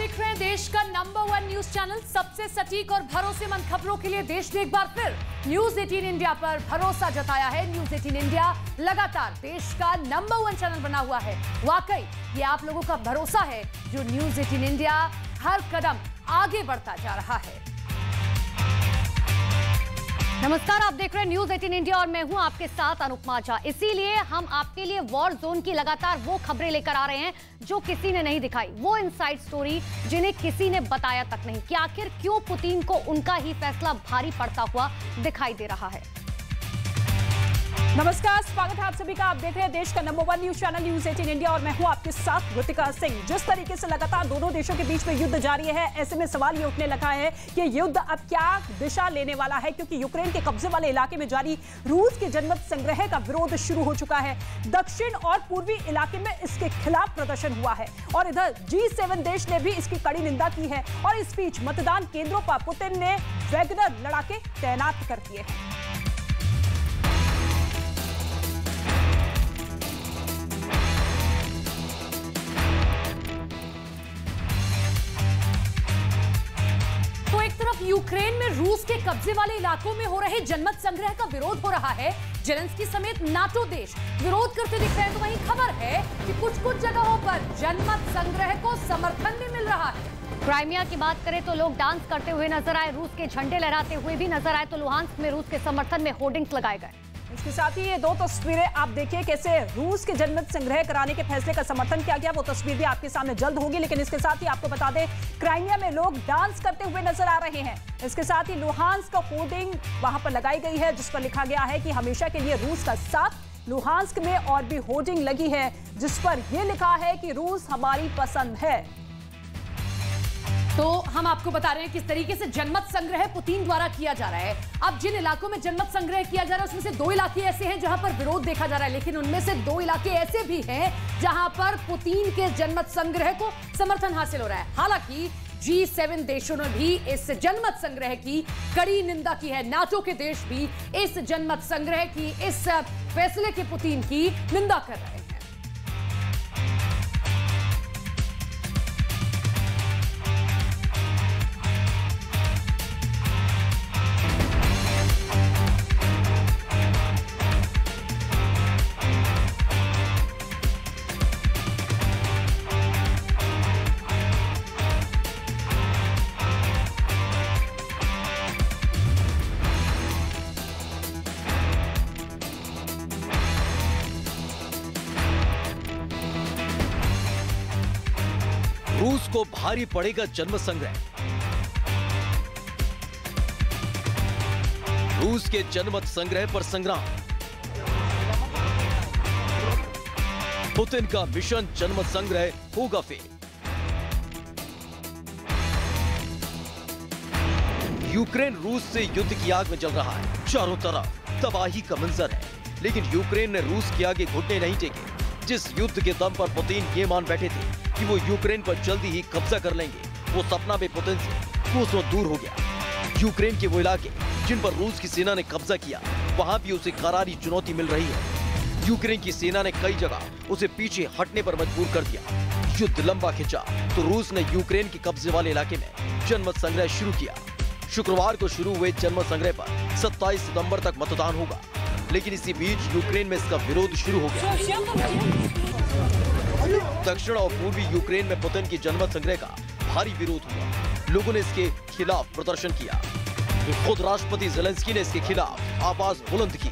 देख रहे हैं देश का नंबर 1 न्यूज चैनल। सबसे सटीक और भरोसेमंद खबरों के लिए देश ने एक बार फिर न्यूज 18 इंडिया पर भरोसा जताया है। न्यूज 18 इंडिया लगातार देश का नंबर 1 चैनल बना हुआ है। वाकई ये आप लोगों का भरोसा है जो न्यूज 18 इंडिया हर कदम आगे बढ़ता जा रहा है। नमस्कार, आप देख रहे हैं न्यूज 18 इंडिया और मैं हूं आपके साथ अनुपमा झा। इसीलिए हम आपके लिए वॉर जोन की लगातार वो खबरें लेकर आ रहे हैं जो किसी ने नहीं दिखाई, वो इनसाइड स्टोरी जिन्हें किसी ने बताया तक नहीं कि आखिर क्यों पुतिन को उनका ही फैसला भारी पड़ता हुआ दिखाई दे रहा है। नमस्कार, स्वागत है आप सभी का। आप देख रहे हैं देश का number 1 news channel news 18 India और मैं हूं आपके साथ ऋतिका सिंह। जिस तरीके से लगातार दोनों देशों के बीच में युद्ध जारी है, ऐसे में सवाल ये उठने लगा है कि युद्ध अब क्या दिशा लेने वाला है, क्योंकि यूक्रेन के कब्जे वाले इलाके में जारी रूस के जनमत संग्रह का विरोध शुरू हो चुका है। दक्षिण और पूर्वी इलाके में इसके खिलाफ प्रदर्शन हुआ है और इधर G7 देश ने भी इसकी कड़ी निंदा की है। और इस बीच मतदान केंद्रों पर पुतिन ने वैगनर लड़ाके तैनात कर दिए हैं। यूक्रेन में रूस के कब्जे वाले इलाकों में हो रहे जनमत संग्रह का विरोध हो रहा है। जेलेंस्की समेत नाटो देश विरोध करते दिख रहे हैं। तो वहीं खबर है कि कुछ जगहों पर जनमत संग्रह को समर्थन भी मिल रहा है। क्राइमिया की बात करें तो लोग डांस करते हुए नजर आए, रूस के झंडे लहराते हुए भी नजर आए। तो लुहांस्क में रूस के समर्थन में होर्डिंग्स लगाए गए। इसके साथ ही ये दो तस्वीरें आप देखिए कैसे रूस के जनमत संग्रह कराने के फैसले का समर्थन किया गया। वो तस्वीर भी आपके सामने जल्द होगी, लेकिन इसके साथ ही आपको बता दें क्राइमिया में लोग डांस करते हुए नजर आ रहे हैं। इसके साथ ही लुहांस्क का होर्डिंग वहां पर लगाई गई है जिस पर लिखा गया है कि हमेशा के लिए रूस का साथ। लुहांस्क में और भी होर्डिंग लगी है जिस पर यह लिखा है कि रूस हमारी पसंद है। तो हम आपको बता रहे हैं किस तरीके से जनमत संग्रह पुतिन द्वारा किया जा रहा है। अब जिन इलाकों में जनमत संग्रह किया जा रहा है उसमें से 2 इलाके ऐसे हैं जहां पर विरोध देखा जा रहा है, लेकिन उनमें से 2 इलाके ऐसे भी हैं जहां पर पुतिन के जनमत संग्रह को समर्थन हासिल हो रहा है। हालांकि G7 देशों ने भी इस जनमत संग्रह की कड़ी निंदा की है। नाटो के देश भी इस जनमत संग्रह की, इस फैसले के पुतिन की निंदा कर रहे हैं। रूस को भारी पड़ेगा जनमत संग्रह। रूस के जनमत संग्रह पर संग्राम। पुतिन का मिशन जनमत संग्रह होगा फेल। यूक्रेन रूस से युद्ध की आग में जल रहा है। चारों तरफ तबाही का मंजर है, लेकिन यूक्रेन ने रूस के आगे घुटने नहीं टेके। जिस युद्ध के दम पर पुतिन ये मान बैठे थे कि वो यूक्रेन पर जल्दी ही कब्जा कर लेंगे, वो सपना भी पुतिन से कोसों दूर हो गया। यूक्रेन के वो इलाके जिन पर रूस की सेना ने कब्जा किया, वहां भी उसे करारी चुनौती मिल रही है। यूक्रेन की सेना ने कई जगह उसे पीछे हटने पर मजबूर कर दिया। युद्ध लंबा खिंचा तो रूस ने यूक्रेन के कब्जे वाले इलाके में जनमत संग्रह शुरू किया। शुक्रवार को शुरू हुए जनमत संग्रह पर 27 सितंबर तक मतदान होगा, लेकिन इसी बीच यूक्रेन में इसका विरोध शुरू हो गया। दक्षिण और पूर्वी यूक्रेन में पुतिन की जनमत संग्रह का भारी विरोध हुआ। लोगों ने इसके खिलाफ प्रदर्शन किया। खुद राष्ट्रपति ज़ेलेंस्की ने इसके खिलाफ आवाज बुलंद की।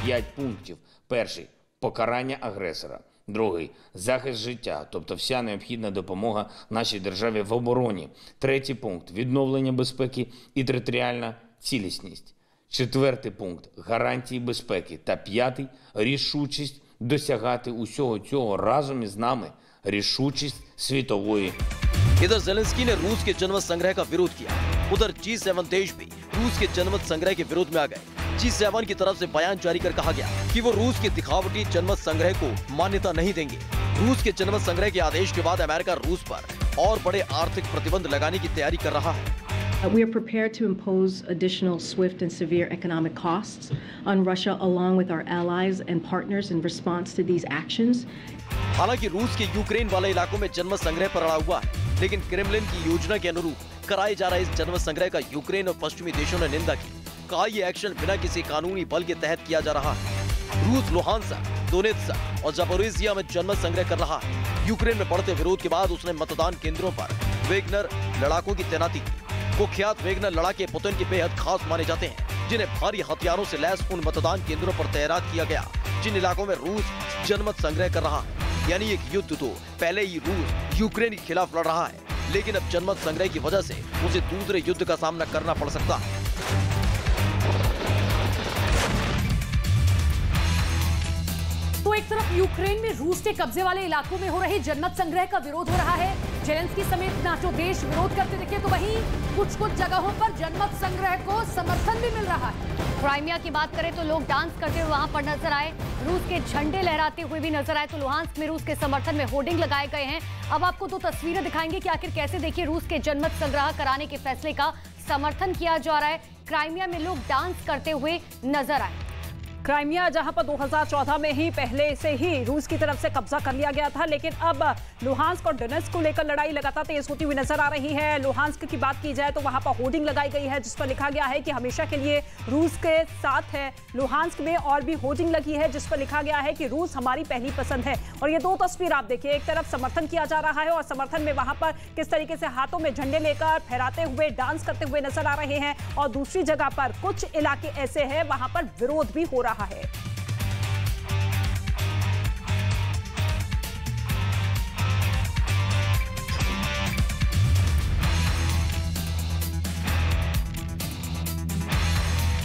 5 пунктів. Перший – покарання агресора. Другий – захист життя, тобто вся необхідна допомога нашій державі в обороні. Третій пункт – відновлення безпеки і територіальна цілісність. Четвертий пункт – гарантії безпеки. Та п'ятий – рішучість досягати усього цього разом із нами, рішучість світової. इधर ज़ेलेंस्की ने रूस के जनमत संग्रह का विरोध किया। उधर G7 देश भी रूस के जनमत संग्रह के विरोध में आ गए। G7 की तरफ से बयान जारी कर कहा गया कि वो रूस के दिखावटी जनमत संग्रह को मान्यता नहीं देंगे। रूस के जनमत संग्रह के आदेश के बाद अमेरिका रूस पर और बड़े आर्थिक प्रतिबंध लगाने की तैयारी कर रहा है। We are prepared to impose additional swift and severe economic costs on Russia along with our allies and partners in response to these actions. हालांकि रूस के यूक्रेन वाले इलाकों में जनमत संग्रह पर अड़ा हुआ है, लेकिन क्रेमलिन की योजना के अनुरूप कराए जा रहे इस जनमत संग्रह का यूक्रेन और पश्चिमी देशों ने निंदा की। कहा ये एक्शन बिना किसी कानूनी बल के तहत किया जा रहा है। रूस लुहांस्क, दोनेत्स्क और जापोरिजिया में जनमत संग्रह कर रहा है। यूक्रेन में बढ़ते विरोध के बाद उसने मतदान केंद्रों पर वेगनर लड़ाकों की तैनाती की। कुख्यात वेगनर लड़ाके पुतिन के बेहद खास माने जाते हैं, जिन्हें भारी हथियारों से लैस उन मतदान केंद्रों पर तैनात किया गया जिन इलाकों में रूस जनमत संग्रह कर रहा है। यानी एक युद्ध तो पहले ही रूस यूक्रेन के खिलाफ लड़ रहा है, लेकिन अब जनमत संग्रह की वजह से उसे दूसरे युद्ध का सामना करना पड़ सकता है। तो एक तरफ यूक्रेन में रूस के कब्जे वाले इलाकों में हो रहे जनमत संग्रह का विरोध हो रहा है, जेलेंस्की समेत नाटो देश विरोध करते दिखे, तो वहीं कुछ जगहों पर जनमत संग्रह को समर्थन भी मिल रहा है। क्राइमिया की बात करें तो लोग डांस करते हुए वहां पर नजर आए, रूस के झंडे लहराते हुए भी नजर आए। तो लुहांस्क में रूस के समर्थन में होर्डिंग लगाए गए हैं। अब आपको दो तस्वीरें दिखाएंगे कि आखिर कैसे देखिए रूस के जनमत संग्रह कराने के फैसले का समर्थन किया जा रहा है। क्राइमिया में लोग डांस करते हुए नजर आए। क्राइमिया जहां पर 2014 में ही पहले से ही रूस की तरफ से कब्जा कर लिया गया था, लेकिन अब लुहांस्क और डोनेत्स्क को लेकर लड़ाई लगातार तेज होती हुई नजर आ रही है। लुहांस्क की बात की जाए तो वहां पर होर्डिंग लगाई गई है जिस पर लिखा गया है कि हमेशा के लिए रूस के साथ है। लुहांस्क में और भी होर्डिंग लगी है जिस पर लिखा गया है कि रूस हमारी पहली पसंद है। और ये दो तस्वीर आप देखिए, एक तरफ समर्थन किया जा रहा है और समर्थन में वहां पर किस तरीके से हाथों में झंडे लेकर फहराते हुए डांस करते हुए नजर आ रहे हैं, और दूसरी जगह पर कुछ इलाके ऐसे हैं वहां पर विरोध भी हो रहा है।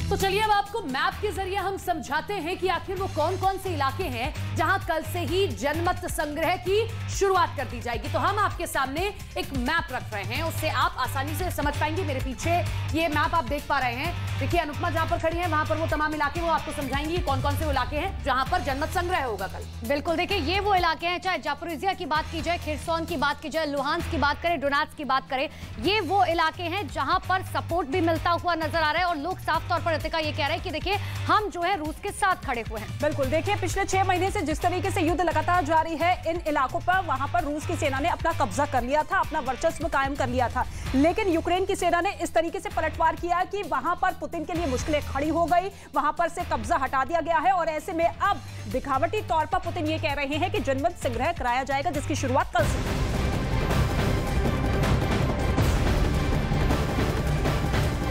तो चलिए अब आपको मैप के जरिए हम समझाते हैं कि आखिर वो कौन कौन से इलाके हैं जहां कल से ही जनमत संग्रह की शुरुआत कर दी जाएगी। तो हम आपके सामने एक मैप रख रहे हैं, उससे आप आसानी से समझ पाएंगे। मेरे पीछे ये मैप आप देख पा रहे हैं, देखिए अनुपमा जहां पर खड़ी है वहां पर वो तमाम इलाके वो आपको समझाएंगी कौन कौन से इलाके हैं जहां पर जनमत संग्रह होगा कल। बिल्कुल, देखिए ये वो इलाके हैं, चाहे जापोरिजिया की बात की जाए, खिर्सोन की बात की जाए, लुहांस्क की बात करें, डोनेत्स्क की बात करें, ये वो इलाके हैं जहां पर सपोर्ट भी मिलता हुआ नजर आ रहा है और लोग साफ तौर पर रितिका ये कह रहे हैं कि देखिए हम जो है रूस के साथ खड़े हुए हैं। बिल्कुल, देखिए पिछले 6 महीने से जिस तरीके से युद्ध लगातार जारी है इन इलाकों पर, वहां पर रूस की सेना ने अपना कब्जा कर लिया था, अपना वर्चस्व कायम कर लिया था, लेकिन यूक्रेन की सेना ने इस तरीके से पलटवार किया कि वहां पर पुतिन के लिए मुश्किलें खड़ी हो गई, वहां पर से कब्जा हटा दिया गया है। और ऐसे में अब दिखावटी तौर पर पुतिन ये कह रहे हैं कि जनमत संग्रह कराया जाएगा जिसकी शुरुआत कल से।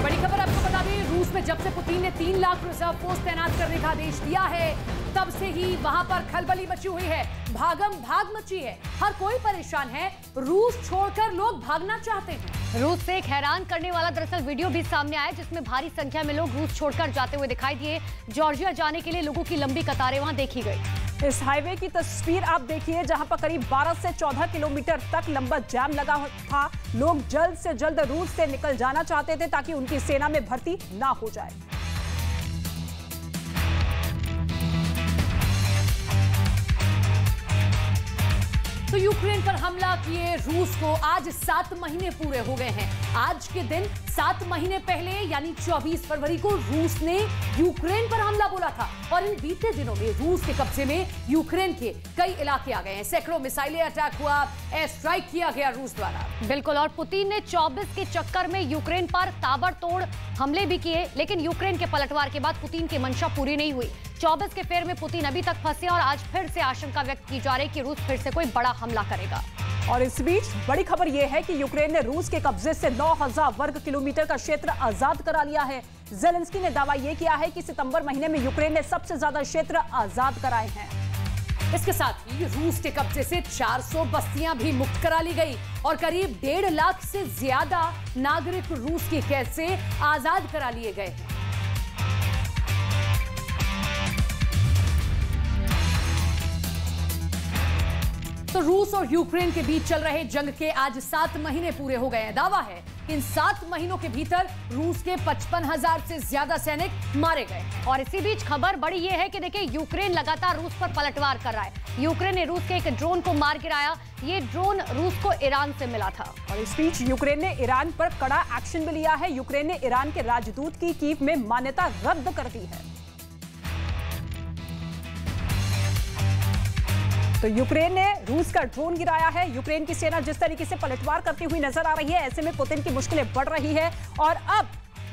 बड़ी खबर आपको बता दें, रूस में जब से पुतिन ने 3 लाख रिजर्व फोर्स तैनात करने का आदेश दिया है तब से ही वहां पर खलबली मची हुई है, भागम भाग मची है, हर कोई परेशान है, रूस छोड़कर लोग भागना चाहते हैं। रूस से एक हैरान करने वाला दरअसल वीडियो भी सामने आया जिसमें भारी संख्या में लोग रूस छोड़कर जाते हुए दिखाई दिए। जॉर्जिया जाने के लिए लोगों की लंबी कतारें वहां देखी गई। इस हाईवे की तस्वीर आप देखिए जहां पर करीब 12 से 14 किलोमीटर तक लंबा जाम लगा था। लोग जल्द से जल्द रूस से निकल जाना चाहते थे ताकि उनकी सेना में भर्ती ना हो जाए। तो यूक्रेन पर हमला किए रूस को आज 7 महीने पूरे हो गए हैं। आज के दिन 7 महीने पहले यानी 24 फरवरी को रूस ने यूक्रेन पर हमला बोला था और इन बीते दिनों में रूस के कब्जे में यूक्रेन के कई इलाके आ गए हैं। सैकड़ों मिसाइलें अटैक हुआ, एयर स्ट्राइक किया गया रूस द्वारा। बिल्कुल, और पुतिन ने 24 के चक्कर में यूक्रेन पर ताबड़तोड़ हमले भी किए, लेकिन यूक्रेन के पलटवार के बाद पुतिन की मंशा पूरी नहीं हुई। 24 के फेर में पुतिन अभी तक फंसे और आज फिर से आशंका व्यक्त की जा रही कि रूस फिर से कोई बड़ा हमला करेगा। और इस बीच बड़ी खबर यह है कि यूक्रेन ने रूस के कब्जे से 9000 वर्ग किलोमीटर का क्षेत्र आजाद करा लिया है। जेलेंस्की ने दावा यह किया है कि सितंबर महीने में यूक्रेन ने सबसे ज्यादा क्षेत्र आजाद कराए हैं। इसके साथ ही रूस के कब्जे से 400 बस्तियां भी मुक्त करा ली गई और करीब 1.5 लाख से ज्यादा नागरिक रूस की कैद से आजाद करा लिए गए हैं। तो रूस और यूक्रेन के बीच चल रहे जंग के आज 7 महीने पूरे हो गए हैं। दावा है कि इन 7 महीनों के भीतर रूस के 55,000 से ज्यादा सैनिक मारे गए। और इसी बीच खबर बड़ी ये है कि देखिए यूक्रेन लगातार रूस पर पलटवार कर रहा है। यूक्रेन ने रूस के एक ड्रोन को मार गिराया। ये ड्रोन रूस को ईरान से मिला था। और इस बीच यूक्रेन ने ईरान पर कड़ा एक्शन भी लिया है। यूक्रेन ने ईरान के राजदूत की कीव में मान्यता रद्द कर दी है। तो यूक्रेन ने रूस का ड्रोन गिराया है। यूक्रेन की सेना जिस तरीके से पलटवार करती हुई नजर आ रही है, ऐसे में पुतिन की मुश्किलें बढ़ रही है और अब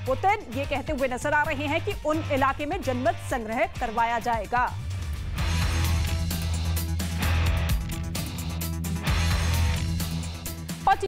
पुतिन ये कहते हुए नजर आ रहे हैं कि उन इलाके में जनमत संग्रह करवाया जाएगा।